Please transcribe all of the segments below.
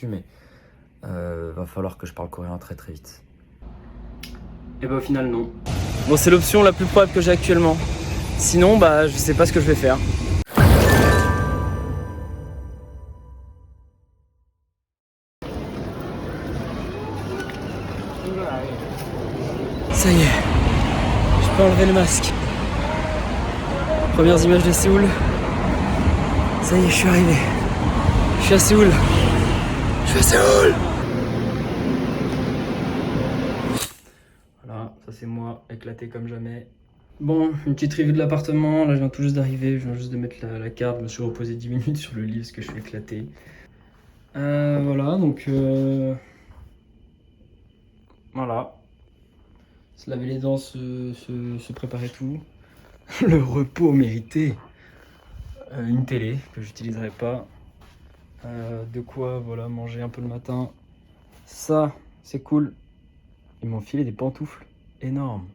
aperçu, mais va falloir que je parle coréen très très vite. Et bah au final non. Bon, c'est l'option la plus probable que j'ai actuellement. Sinon bah je sais pas ce que je vais faire. Ça y est, je peux enlever le masque. Premières images de Séoul. Ça y est, je suis arrivé. Je suis à Séoul. Je suis à Séoul. Voilà, ça c'est moi, éclaté comme jamais. Bon, une petite review de l'appartement. Là, je viens tout juste d'arriver. Je viens juste de mettre la carte. Je me suis reposé 10 minutes sur le lit parce que je suis éclaté. Voilà, donc... Voilà. Se laver les dents, se préparer tout. Le repos mérité. Une télé que j'utiliserai pas. De quoi voilà, manger un peu le matin. Ça, c'est cool. Ils m'ont filé des pantoufles énormes.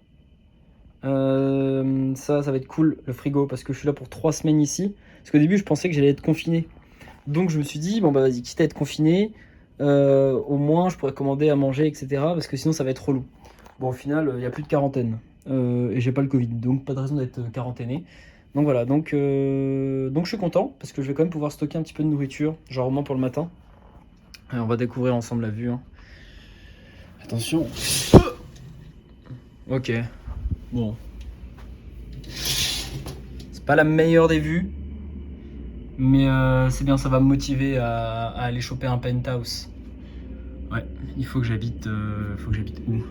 Ça va être cool, le frigo, parce que je suis là pour 3 semaines ici. Parce qu'au début, je pensais que j'allais être confiné. Donc je me suis dit, bon bah vas-y, quitte à être confiné, au moins je pourrais commander à manger, etc. Parce que sinon ça va être relou. Bon, au final, il n'y a plus de quarantaine. Et j'ai pas le Covid, donc pas de raison d'être quarantainé. Donc voilà, donc je suis content, parce que je vais quand même pouvoir stocker un petit peu de nourriture, genre au moins pour le matin. Et on va découvrir ensemble la vue. Hein. Attention. Ok. Bon. C'est pas la meilleure des vues. Mais c'est bien, ça va me motiver à aller choper un penthouse. Ouais, il faut que j'habite... faut que j'habite où?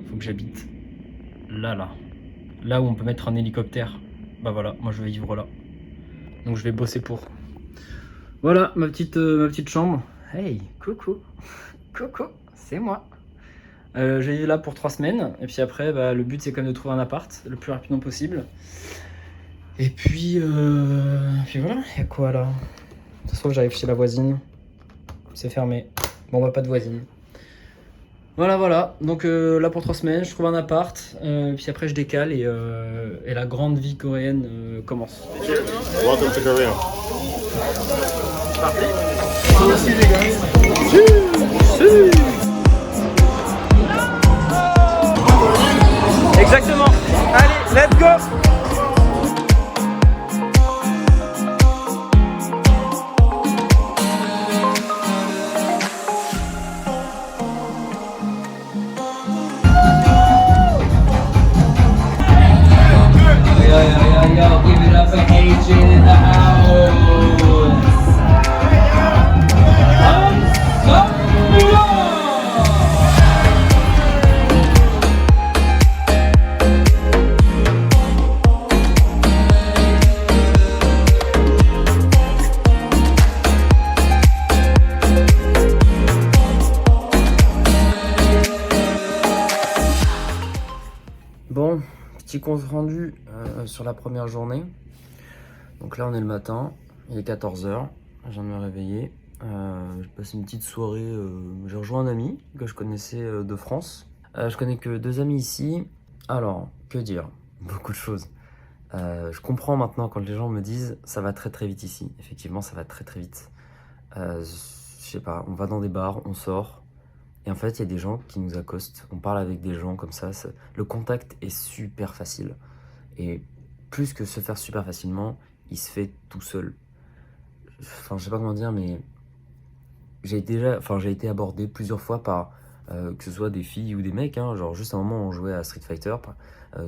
Faut que j'habite là. Là où on peut mettre un hélicoptère. Bah voilà, moi je vais vivre là. Donc je vais bosser pour. Voilà, ma petite chambre. Hey, coucou. Coucou, c'est moi. Je vais vivre là pour 3 semaines. Et puis après, bah, le but c'est quand même de trouver un appart le plus rapidement possible. Et puis voilà, il y a quoi là? De toute façon, j'arrive chez la voisine. C'est fermé. Bon, bah pas de voisine. Voilà. Donc là pour 3 semaines, je trouve un appart. Puis après, je décale et la grande vie coréenne commence. Welcome to Korea. Exactement. Allez, let's go. Yo, give it up for Adrian in the house. Bon, petit compte rendu sur la première journée. Donc là on est le matin, il est 14h, je viens de me réveiller. J'ai passé une petite soirée, j'ai rejoint un ami que je connaissais de France. Je connais que 2 amis ici. Alors, que dire? Beaucoup de choses. Je comprends maintenant quand les gens me disent ça va très très vite ici. Effectivement, ça va très très vite. Je sais pas, on va dans des bars, on sort. Et en fait, il y a des gens qui nous accostent. On parle avec des gens comme ça. Le contact est super facile. Et plus que se faire super facilement, il se fait tout seul. Enfin, je sais pas comment dire, mais j'ai été abordé plusieurs fois par que ce soit des filles ou des mecs. Hein, genre, juste à un moment, on jouait à Street Fighter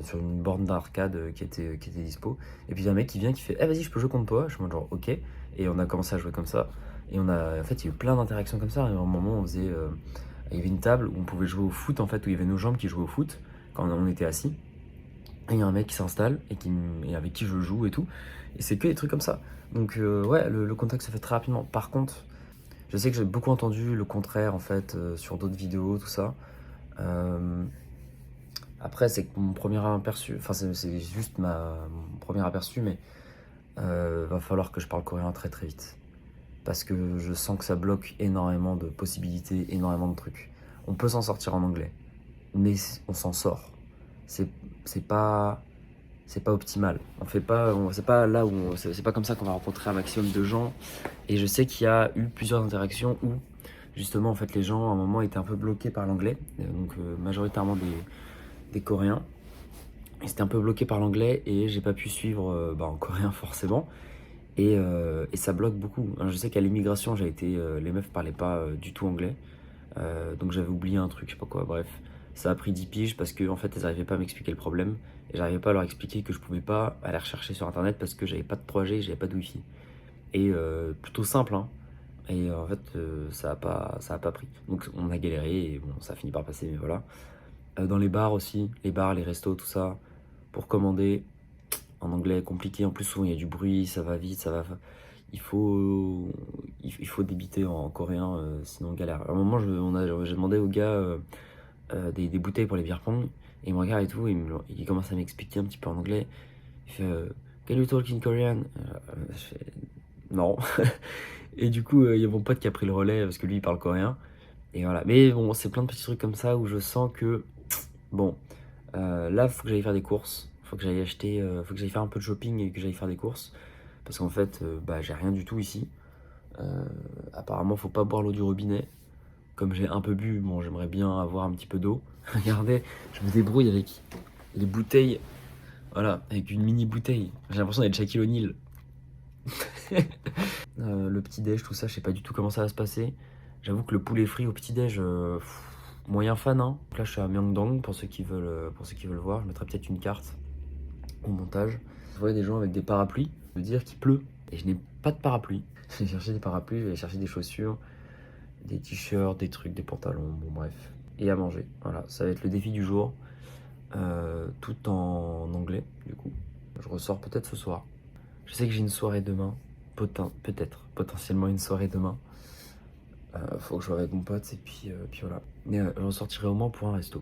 sur une borne d'arcade qui était dispo. Et puis, il y a un mec qui vient qui fait vas-y, je peux jouer contre toi. Je suis genre ok. Et on a commencé à jouer comme ça. Et en fait, il y a eu plein d'interactions comme ça. Et à un moment, on faisait. Il y avait une table où on pouvait jouer au foot, en fait, où il y avait nos jambes qui jouaient au foot quand on était assis. Et il y a un mec qui s'installe et avec qui je joue et tout. Et c'est que des trucs comme ça. Donc ouais, le contact se fait très rapidement. Par contre, je sais que j'ai beaucoup entendu le contraire en fait sur d'autres vidéos, tout ça. Après, c'est mon premier aperçu. Enfin, c'est juste mon premier aperçu, mais va falloir que je parle coréen très très vite. Parce que je sens que ça bloque énormément de possibilités, énormément de trucs. On peut s'en sortir en anglais, mais on s'en sort. C'est pas optimal. C'est pas là où c'est pas comme ça qu'on va rencontrer un maximum de gens. Et je sais qu'il y a eu plusieurs interactions où Justement, en fait, les gens, à un moment, étaient un peu bloqués par l'anglais, donc majoritairement des Coréens. Ils étaient un peu bloqués par l'anglais et j'ai pas pu suivre en coréen forcément. Et ça bloque beaucoup. Hein, je sais qu'à l'immigration, les meufs parlaient pas du tout anglais. Donc j'avais oublié un truc, je sais pas quoi, bref. Ça a pris 10 piges parce que en fait, elles arrivaient pas à m'expliquer le problème. Et j'arrivais pas à leur expliquer que je pouvais pas aller rechercher sur internet parce que j'avais pas de 3G, j'avais pas de wifi. Et plutôt simple, hein. Et en fait, ça a pas pris. Donc on a galéré et bon, ça a fini par passer, mais voilà. Dans les bars aussi, les bars, les restos, tout ça, pour commander, en anglais compliqué. En plus, souvent il y a du bruit, ça va vite, ça va. Il faut débiter en coréen, sinon on galère. À un moment, j'ai demandé au gars des bouteilles pour les beer pong, et il me regarde et tout, et il commence à m'expliquer un petit peu en anglais. Il fait Can you talk in Korean? Je fais non. Et du coup, il y a mon pote qui a pris le relais parce que lui il parle coréen. Et voilà. Mais bon, c'est plein de petits trucs comme ça où je sens que bon, là, faut que j'aille faire des courses. Faut que j'aille acheter, faut que j'aille faire un peu de shopping et que j'aille faire des courses. Parce qu'en fait, j'ai rien du tout ici. Apparemment, faut pas boire l'eau du robinet. Comme j'ai un peu bu, bon, j'aimerais bien avoir un petit peu d'eau. Regardez, je me débrouille avec les bouteilles. Voilà, avec une mini bouteille. J'ai l'impression d'être Shaquille O'Neal. Le petit-déj, tout ça, je sais pas du tout comment ça va se passer. J'avoue que le poulet frit au petit-déj, moyen fan, hein. Donc là, je suis à Myeongdong pour ceux qui veulent voir. Je mettrai peut-être une carte au montage. Je voyais des gens avec des parapluies, me dire qu'il pleut. Et je n'ai pas de parapluie. J'ai cherché des parapluies, j'ai cherché des chaussures, des t-shirts, des trucs, des pantalons, bon bref. Et à manger. Voilà, ça va être le défi du jour. Tout en anglais, du coup. Je ressors peut-être ce soir. Je sais que j'ai une soirée demain. Potentiellement une soirée demain. Faut que je joue avec mon pote et puis voilà. Mais je ressortirai au moins pour un resto.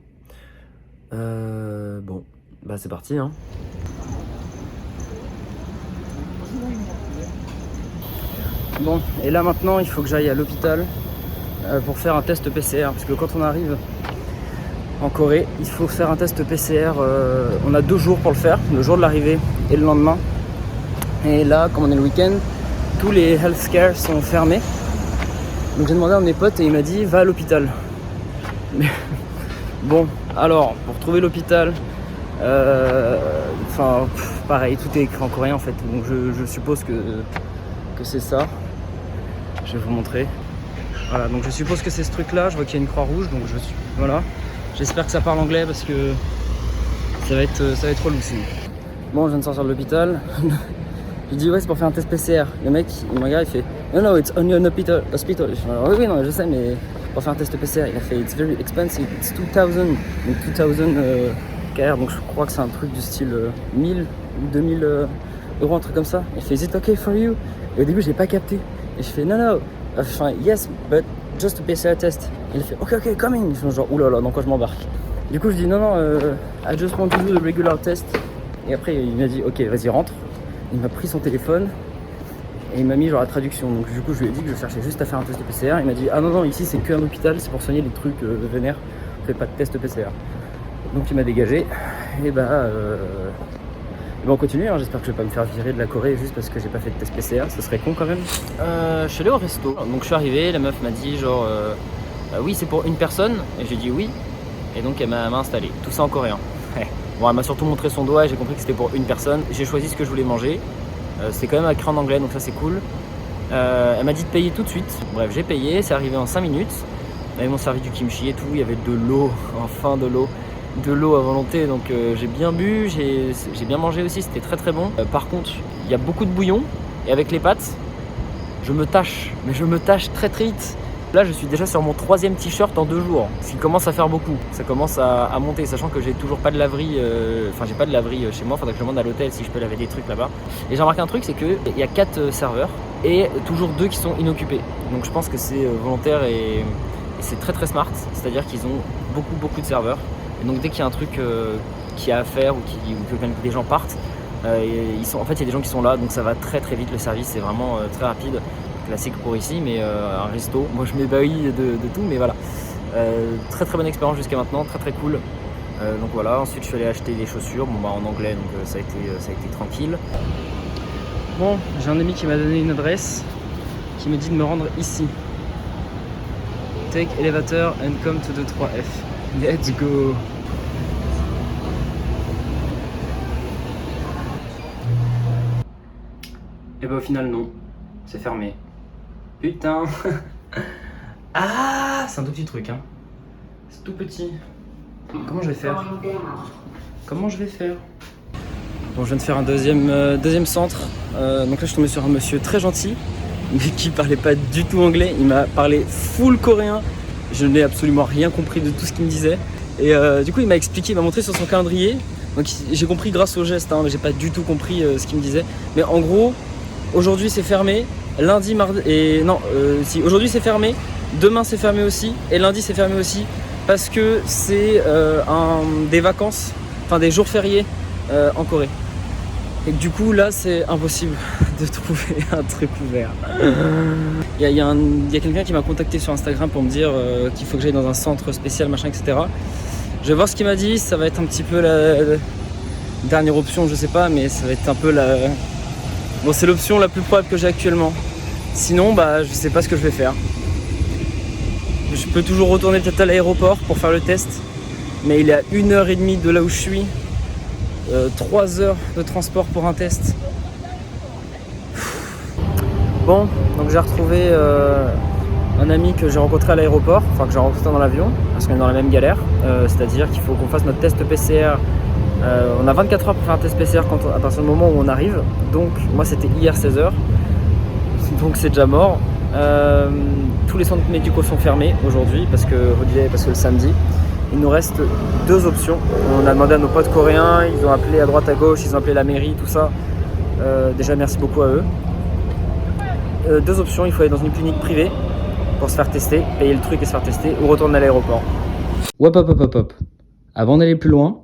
Bon, bah c'est parti, hein. Bon, et là maintenant il faut que j'aille à l'hôpital pour faire un test PCR. Parce que quand on arrive en Corée, il faut faire un test PCR. On a 2 jours pour le faire, le jour de l'arrivée et le lendemain. Et là, comme on est le week-end, tous les healthcare sont fermés. Donc j'ai demandé à un de mes potes et il m'a dit va à l'hôpital. Mais bon, alors pour trouver l'hôpital, pareil, tout est écrit en coréen en fait. Donc je suppose que c'est ça. Je vais vous montrer. Voilà, donc je suppose que c'est ce truc là. Je vois qu'il y a une croix rouge, donc voilà. J'espère que ça parle anglais parce que ça va être relou sinon. Bon, je viens de sortir de l'hôpital. Je dis ouais, c'est pour faire un test PCR. Le mec il me regarde, il fait no, it's only an hospital. Je fais, oui, non, je sais, mais pour faire un test PCR, il a fait it's very expensive, it's 2000, donc 2000 KR, donc je crois que c'est un truc du style 1000 ou 2000 euros, un truc comme ça. Il fait is it okay for you? Et au début, j'ai pas capté. Et je fais no, enfin yes, but just a PCR test. Et il fait ok, coming. Je fais genre oulala, dans quoi je m'embarque? Du coup, je dis non, I just want to do the regular test. Et après, il m'a dit ok, vas-y, rentre. Il m'a pris son téléphone et il m'a mis genre la traduction. Donc du coup je lui ai dit que je cherchais juste à faire un test de PCR. Il m'a dit ah non, ici c'est qu'un hôpital, c'est pour soigner les trucs vénères, on fait pas de test PCR. Donc il m'a dégagé et on continue, hein. J'espère que je vais pas me faire virer de la Corée juste parce que j'ai pas fait de test PCR, ce serait con quand même. Je suis allé au resto, donc je suis arrivé, la meuf m'a dit genre oui c'est pour une personne, et j'ai dit oui, et donc elle m'a installé, tout ça en coréen. Bon, elle m'a surtout montré son doigt et j'ai compris que c'était pour une personne. J'ai choisi ce que je voulais manger. C'est quand même écrit en anglais, donc ça c'est cool. Elle m'a dit de payer tout de suite. Bref, j'ai payé, c'est arrivé en 5 minutes. Ils m'ont servi du kimchi et tout, il y avait de l'eau, enfin de l'eau à volonté. Donc j'ai bien bu, j'ai bien mangé aussi, c'était très très bon. Par contre, il y a beaucoup de bouillon et avec les pâtes, je me tâche très très vite. Là, je suis déjà sur mon 3e t-shirt en 2 jours, ce qui commence à faire beaucoup. Ça commence à monter, sachant que j'ai toujours pas de laverie. J'ai pas de laverie chez moi. Faudrait que je demande à l'hôtel si je peux laver des trucs là-bas. Et j'ai remarqué un truc, c'est que il y a 4 serveurs et toujours 2 qui sont inoccupés. Donc je pense que c'est volontaire et c'est très très smart. C'est-à-dire qu'ils ont beaucoup de serveurs. Et donc dès qu'il y a un truc qui a à faire ou que des gens partent, en fait il y a des gens qui sont là, donc ça va très très vite. Le service c'est vraiment très rapide. Classique pour ici, mais un resto, moi je m'ébahis de tout, mais voilà, très très bonne expérience jusqu'à maintenant, très très cool. Donc voilà, ensuite je suis allé acheter des chaussures, en anglais, donc ça a été tranquille. Bon, j'ai un ami qui m'a donné une adresse, qui me dit de me rendre ici. take elevator and come to the 3F. Let's go. Et bah au final non, c'est fermé. Putain. Ah, c'est un tout petit truc hein. C'est tout petit. Comment je vais faire? Comment je vais faire? Bon, je viens de faire un deuxième centre. Donc là, je suis tombé sur un monsieur très gentil, mais qui parlait pas du tout anglais. Il m'a parlé full coréen. Je n'ai absolument rien compris de tout ce qu'il me disait. Et du coup, il m'a expliqué, il m'a montré sur son calendrier. Donc j'ai compris grâce au geste, hein, mais j'ai pas du tout compris ce qu'il me disait. Mais en gros, aujourd'hui c'est fermé. Lundi, mardi et non, si aujourd'hui c'est fermé. Demain c'est fermé aussi. Et lundi c'est fermé aussi. Parce que c'est des vacances, enfin des jours fériés en Corée. Et du coup là c'est impossible de trouver un truc ouvert. Il y a quelqu'un qui m'a contacté sur Instagram pour me dire qu'il faut que j'aille dans un centre spécial machin etc. Je vais voir ce qu'il m'a dit, ça va être un petit peu la dernière option, je sais pas, mais ça va être un peu la... Bon, c'est l'option la plus probable que j'ai actuellement. Sinon bah je sais pas ce que je vais faire. Je peux toujours retourner peut-être à l'aéroport pour faire le test, mais il est à 1h30 de là où je suis. 3 heures de transport pour un test. Bon, donc j'ai retrouvé un ami que j'ai rencontré à l'aéroport, enfin que j'ai rencontré dans l'avion, parce qu'on est dans la même galère, c'est-à-dire qu'il faut qu'on fasse notre test PCR. On a 24 heures pour faire un test PCR à partir du moment où on arrive, donc moi c'était hier 16h, donc c'est déjà mort. Tous les centres médicaux sont fermés aujourd'hui parce que le samedi. Il nous reste 2 options. On a demandé à nos potes coréens, ils ont appelé à droite à gauche, ils ont appelé la mairie, tout ça. Déjà merci beaucoup à eux. 2 options, il faut aller dans une clinique privée pour se faire tester, payer le truc et se faire tester, ou retourner à l'aéroport. Hop. Avant d'aller plus loin,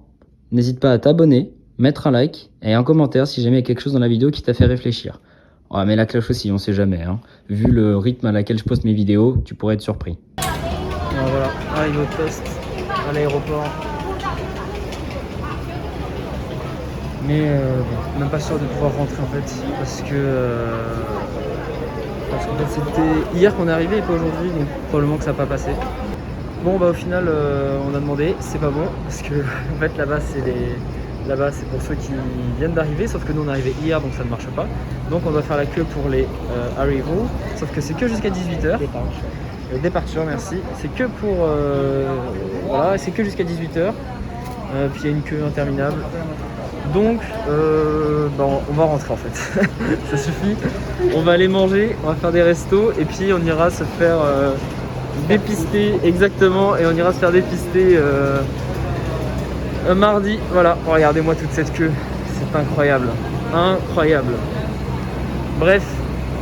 n'hésite pas à t'abonner, mettre un like et un commentaire si jamais il y a quelque chose dans la vidéo qui t'a fait réfléchir. Oh, mais la cloche aussi, on sait jamais. Hein. Vu le rythme à laquelle je poste mes vidéos, tu pourrais être surpris. Voilà, arrivé au poste, à l'aéroport. Mais bon, même pas sûr de pouvoir rentrer en fait, parce qu'en fait c'était hier qu'on est arrivé et pas aujourd'hui, donc probablement que ça n'a pas passé. Bon bah au final on a demandé, c'est pas bon, parce que en fait là-bas c'est pour ceux qui viennent d'arriver, sauf que nous on est arrivé hier donc ça ne marche pas. Donc on doit faire la queue pour les arrivals, sauf que c'est que jusqu'à 18h. Departure, merci. C'est que pour... voilà, c'est que jusqu'à 18h. Puis il y a une queue interminable. Donc on va rentrer en fait. Ça suffit. On va aller manger, on va faire des restos et puis on ira se faire dépister, exactement, et on ira se faire dépister mardi. Voilà, regardez-moi toute cette queue. C'est incroyable. Incroyable. Bref,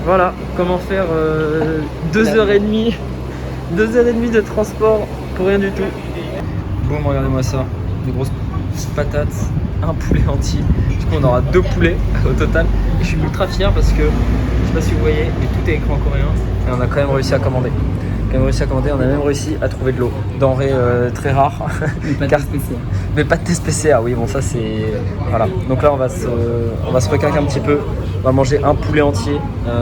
voilà comment faire 2h30 de transport pour rien du tout. Bon, regardez-moi ça, des grosses patates, un poulet entier. Du coup on aura 2 poulets au total. Et je suis ultra fier parce que, je sais pas si vous voyez, mais tout est écran coréen. Et on a quand même réussi à commander. On a même réussi à trouver de l'eau. Denrée très rare. Mais pas de test PCR. Mais pas de test PCR, oui, bon ça c'est... Voilà. Donc là on va se requinquer un petit peu. On va manger un poulet entier.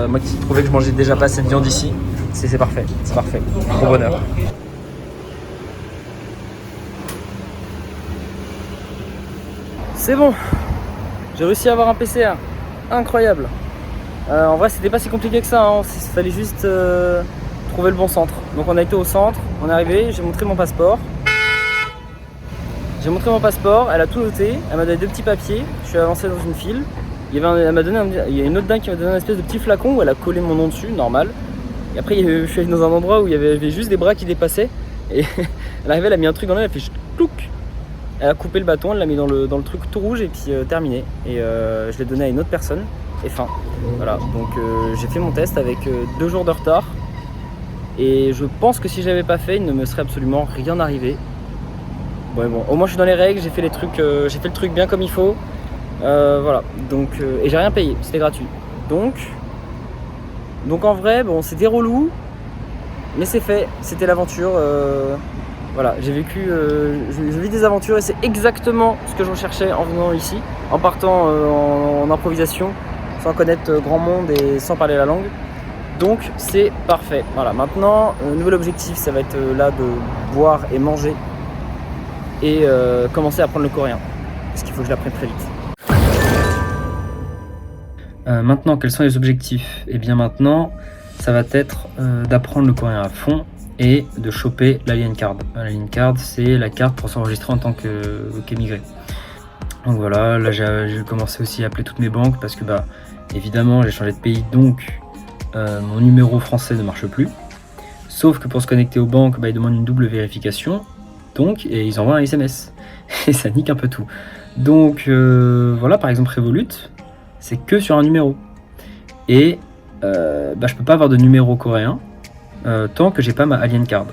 Moi qui trouvais que je mangeais déjà pas assez de viande ici. C'est parfait, c'est parfait. Gros bonheur. C'est bon. J'ai réussi à avoir un PCR. Incroyable. En vrai c'était pas si compliqué que ça, hein. Il fallait juste... trouver le bon centre. Donc on a été au centre, on est arrivé, j'ai montré mon passeport. Elle a tout noté, elle m'a donné 2 petits papiers, je suis avancé dans une file. Il y a une autre dame qui m'a donné un espèce de petit flacon où elle a collé mon nom dessus, normal. Et après je suis allé dans un endroit où il y avait juste des bras qui dépassaient. Et elle arrivait, elle a mis un truc dans l'air, elle a fait clouc. Elle a coupé le bâton, elle l'a mis dans le truc tout rouge et puis terminé. Et je l'ai donné à une autre personne et fin. Voilà, donc j'ai fait mon test avec 2 jours de retard. Et je pense que si j'avais pas fait, il ne me serait absolument rien arrivé. Ouais, bon, au moins je suis dans les règles, j'ai fait le truc bien comme il faut. Voilà, donc et j'ai rien payé, c'était gratuit. Donc en vrai, bon, c'était relou, mais c'est fait, c'était l'aventure. Voilà, j'ai je vis des aventures et c'est exactement ce que je recherchais en venant ici, en partant en improvisation, sans connaître grand monde et sans parler la langue. Donc c'est parfait. Voilà, maintenant, nouvel objectif, ça va être là de boire et manger et commencer à apprendre le coréen. Parce qu'il faut que je l'apprenne très vite. Maintenant, quels sont les objectifs? Et bien maintenant, ça va être d'apprendre le coréen à fond et de choper l'Alien Card. L'Alien Card, c'est la carte pour s'enregistrer en tant qu'émigré. Donc voilà, là j'ai commencé aussi à appeler toutes mes banques parce que bah évidemment j'ai changé de pays, donc mon numéro français ne marche plus. Sauf que pour se connecter aux banques, bah, ils demandent une double vérification, donc et ils envoient un SMS. Et ça nique un peu tout. Donc voilà, par exemple Revolut, c'est que sur un numéro. Et bah, je peux pas avoir de numéro coréen tant que j'ai pas ma Alien Card.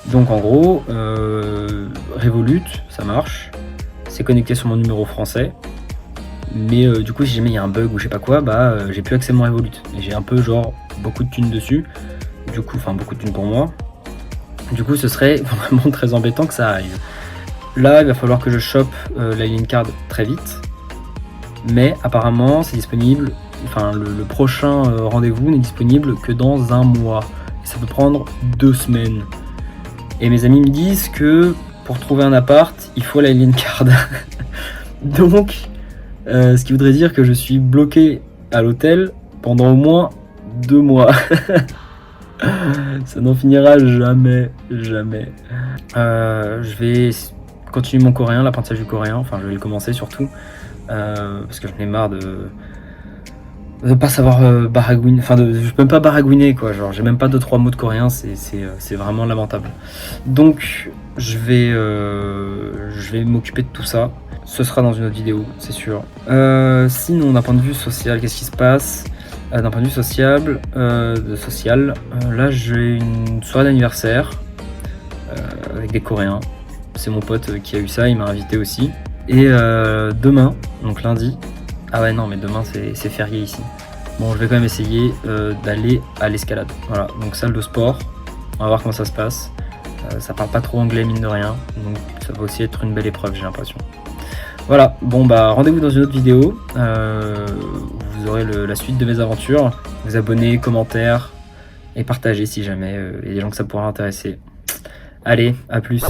Donc en gros, Revolut, ça marche. C'est connecté sur mon numéro français. Mais du coup, si jamais il y a un bug ou je sais pas quoi, bah j'ai plus accès à mon Revolut. Et j'ai un peu genre beaucoup de thunes dessus. Du coup, enfin beaucoup de thunes pour moi. Du coup, ce serait vraiment très embêtant que ça arrive. Là, il va falloir que je chope l'Alien Card très vite. Mais apparemment, c'est disponible. Enfin, le prochain rendez-vous n'est disponible que dans un mois. Et ça peut prendre 2 semaines. Et mes amis me disent que pour trouver un appart, il faut l'Alien Card. Donc, ce qui voudrait dire que je suis bloqué à l'hôtel pendant au moins 2 mois. Ça n'en finira jamais, jamais. Je vais continuer mon coréen, l'apprentissage du coréen. Enfin, je vais le commencer surtout. Parce que j'en ai marre de pas savoir baragouiner. Enfin, je peux même pas baragouiner, quoi. Genre, j'ai même pas 2-3 mots de coréen, c'est vraiment lamentable. Donc, je vais m'occuper de tout ça. Ce sera dans une autre vidéo, c'est sûr. Sinon, d'un point de vue social, qu'est-ce qui se passe? D'un point de vue social, là j'ai une soirée d'anniversaire avec des Coréens. C'est mon pote qui a eu ça, il m'a invité aussi. Et demain, donc lundi, ah ouais non mais demain c'est férié ici. Bon, je vais quand même essayer d'aller à l'escalade. Voilà, donc salle de sport, on va voir comment ça se passe. Ça parle pas trop anglais mine de rien, donc ça va aussi être une belle épreuve, j'ai l'impression. Voilà, bon bah rendez-vous dans une autre vidéo, vous aurez la suite de mes aventures, vous abonnez, commentaires et partagez si jamais il y a des gens que ça pourra intéresser. Allez, à plus.